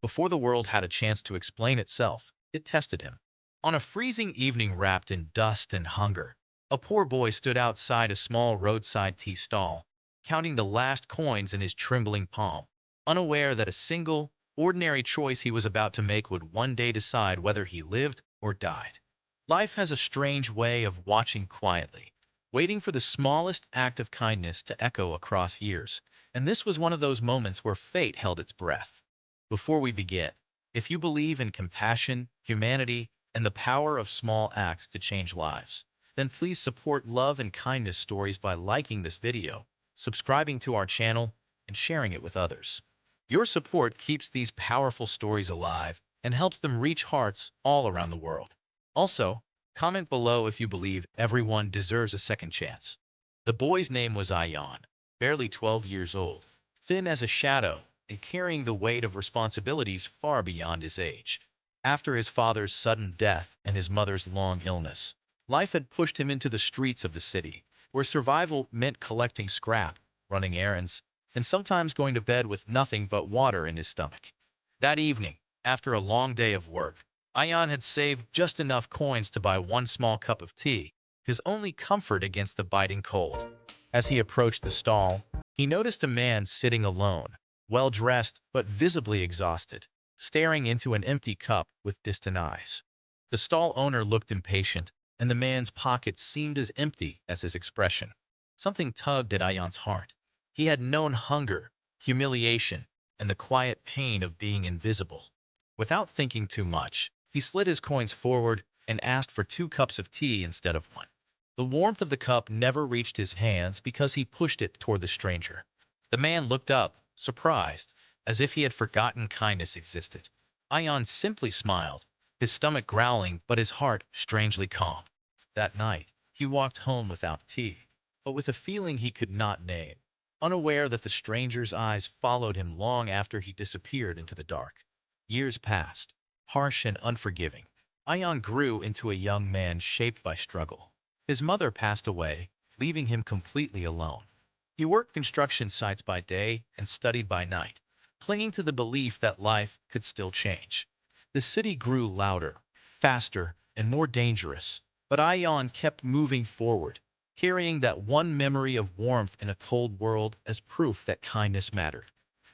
Before the world had a chance to explain itself, it tested him. On a freezing evening wrapped in dust and hunger, a poor boy stood outside a small roadside tea stall, counting the last coins in his trembling palm, unaware that a single, ordinary choice he was about to make would one day decide whether he lived or died. Life has a strange way of watching quietly, waiting for the smallest act of kindness to echo across years, and this was one of those moments where fate held its breath. Before we begin, if you believe in compassion, humanity, and the power of small acts to change lives, then please support love and kindness stories by liking this video, subscribing to our channel, and sharing it with others. Your support keeps these powerful stories alive and helps them reach hearts all around the world. Also, comment below if you believe everyone deserves a second chance. The boy's name was Ion, barely 12 years old, thin as a shadow, and carrying the weight of responsibilities far beyond his age. After his father's sudden death and his mother's long illness, life had pushed him into the streets of the city, where survival meant collecting scrap, running errands, and sometimes going to bed with nothing but water in his stomach. That evening, after a long day of work, Ion had saved just enough coins to buy one small cup of tea, his only comfort against the biting cold. As he approached the stall, he noticed a man sitting alone, well-dressed but visibly exhausted, staring into an empty cup with distant eyes. The stall owner looked impatient, and the man's pockets seemed as empty as his expression. Something tugged at Ion's heart. He had known hunger, humiliation, and the quiet pain of being invisible. Without thinking too much, he slid his coins forward and asked for 2 cups of tea instead of one. The warmth of the cup never reached his hands because he pushed it toward the stranger. The man looked up, surprised, as if he had forgotten kindness existed. Ion simply smiled, his stomach growling but his heart strangely calm. That night, he walked home without tea, but with a feeling he could not name, unaware that the stranger's eyes followed him long after he disappeared into the dark. Years passed, harsh and unforgiving. Ion grew into a young man shaped by struggle. His mother passed away, leaving him completely alone. He worked construction sites by day and studied by night, clinging to the belief that life could still change. The city grew louder, faster, and more dangerous, but Ion kept moving forward, carrying that one memory of warmth in a cold world as proof that kindness mattered.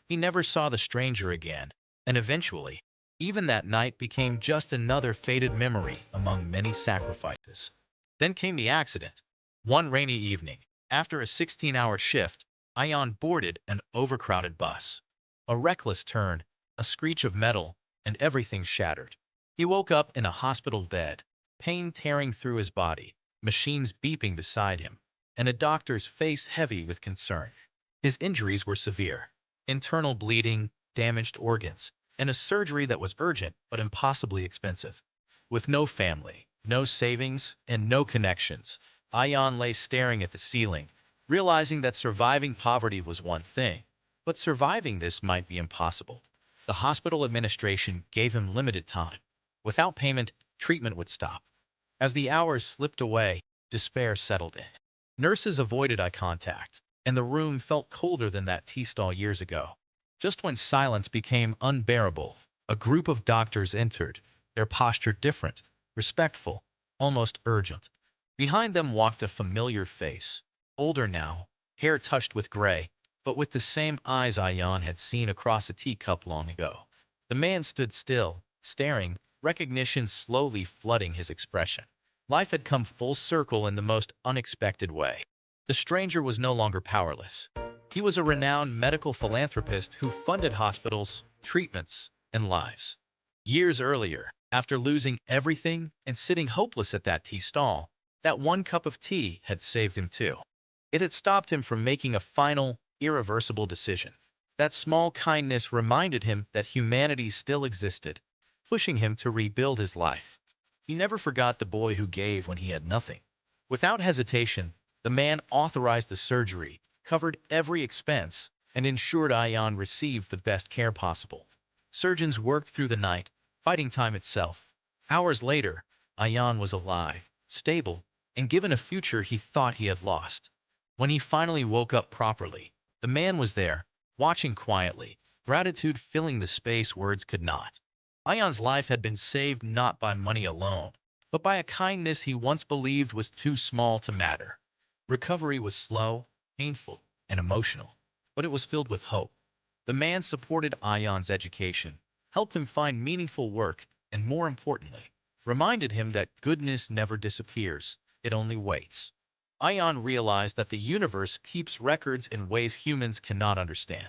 He never saw the stranger again, and eventually, even that night became just another faded memory among many sacrifices. Then came the accident. One rainy evening, after a 16-hour shift, Ion boarded an overcrowded bus. A reckless turn, a screech of metal, and everything shattered. He woke up in a hospital bed, pain tearing through his body, machines beeping beside him, and a doctor's face heavy with concern. His injuries were severe: internal bleeding, damaged organs, and a surgery that was urgent but impossibly expensive. With no family, no savings, and no connections, Ion lay staring at the ceiling, realizing that surviving poverty was one thing, but surviving this might be impossible. The hospital administration gave him limited time. Without payment, treatment would stop. As the hours slipped away, despair settled in. Nurses avoided eye contact, and the room felt colder than that tea stall years ago. Just when silence became unbearable, a group of doctors entered, their posture different, respectful, almost urgent. Behind them walked a familiar face, older now, hair touched with gray, but with the same eyes Ion had seen across a teacup long ago. The man stood still, staring, recognition slowly flooding his expression. Life had come full circle in the most unexpected way. The stranger was no longer powerless. He was a renowned medical philanthropist who funded hospitals, treatments, and lives. Years earlier, after losing everything and sitting hopeless at that tea stall, that one cup of tea had saved him too. It had stopped him from making a final, irreversible decision. That small kindness reminded him that humanity still existed, pushing him to rebuild his life. He never forgot the boy who gave when he had nothing. Without hesitation, the man authorized the surgery, covered every expense, and ensured Ion received the best care possible. Surgeons worked through the night, fighting time itself. Hours later, Ion was alive, stable, and given a future he thought he had lost. When he finally woke up properly, the man was there, watching quietly, gratitude filling the space words could not. Ion's life had been saved not by money alone, but by a kindness he once believed was too small to matter. Recovery was slow, painful, and emotional, but it was filled with hope. The man supported Ion's education, helped him find meaningful work, and more importantly, reminded him that goodness never disappears, it only waits. Ion realized that the universe keeps records in ways humans cannot understand.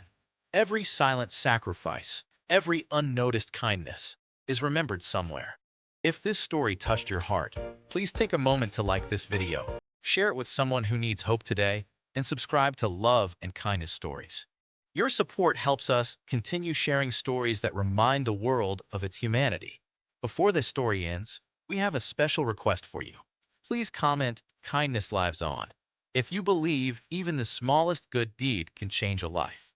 Every silent sacrifice, every unnoticed kindness, is remembered somewhere. If this story touched your heart, please take a moment to like this video, share it with someone who needs hope today, and subscribe to Love and Kindness Stories. Your support helps us continue sharing stories that remind the world of its humanity. Before this story ends, we have a special request for you. Please comment, "Kindness lives on," if you believe even the smallest good deed can change a life.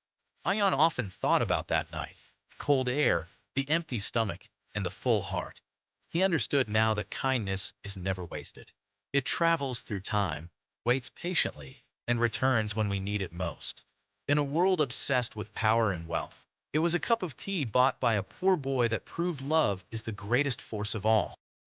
Ion often thought about that night, cold air, the empty stomach, and the full heart. He understood now that kindness is never wasted. It travels through time, waits patiently, and returns when we need it most. In a world obsessed with power and wealth, it was a cup of tea bought by a poor boy that proved love is the greatest force of all.